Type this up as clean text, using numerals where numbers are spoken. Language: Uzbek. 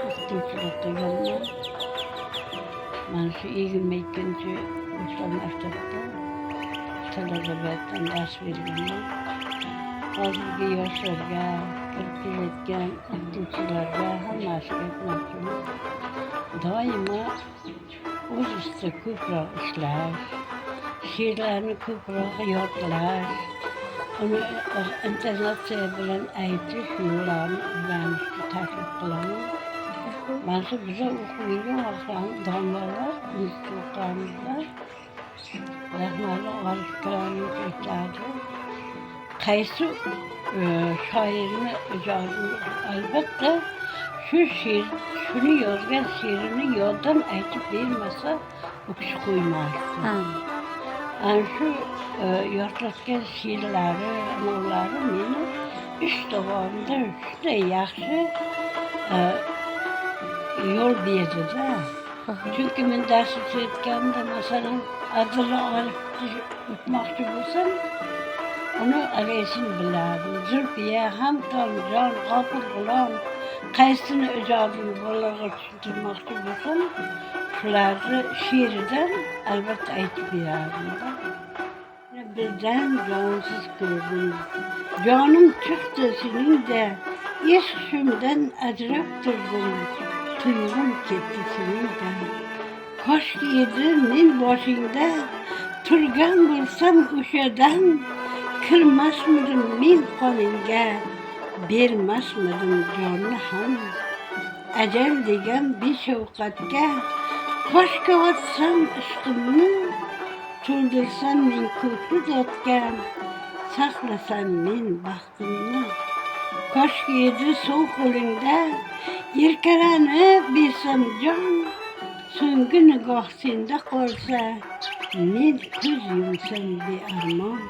o'qituvchilik qilganman. Mana shu 22-chi o'rta maktabda til adabiyotdan dars berganman. Hozirgi yoshlarga, kirib kelayotgan o'qituvchilarga hammasiga aytmoqchiman. Doimo o'z ustida ko'proq ishlash, she'rlarni ko'proq yodlash, uni intonatsiya bilan aytish yo'llarini o'rganishni taklif qilaman. Mana shu biza o'qib yurgan vaqtlarimiz domlalar institutlarimizda rahmatli Orif Ikromov aytadi. Qaysi shoirni ijodini albatta shuni yozgan she'rini yoddan aytib bermasa u kishi qo'ymasdi. Ana shu yodlatgan she'rlari, amollari meni ish davomida juda yaxshi yo'l berdi-da. Chunki men dars o'tayotganda masalan Abdulla Orifni o'tmoqchi bo'lsam, uni araysini bilardim. Zulfiya, Hamtomjon, G'ofur G'ulom qaysini ijodini bolalarga tushuntirmoqchi bo'lsam, shularni she'ridan albatta aytib berardim-da. Birdan jonsiz ko'rdim, jonim chiqdi seningda, ishq shumdan ajrab turdim, tuyg'um ketdi seningdan. Koshki edi men boshingda turgan bo'lsam o'shadan, kirmasmidim men qoningga, bermasmidim jonni ham. Ajal degan beshafqatga koshki otsam ishqimni, to'ldirsam men ko'kni dodga, saqlasam men baxtimni. Koshki edi so'ng qo'lingda yelkalanib bersam jon, so'nggi nigoh senda qolsa, men ko'z yumsam bearmon.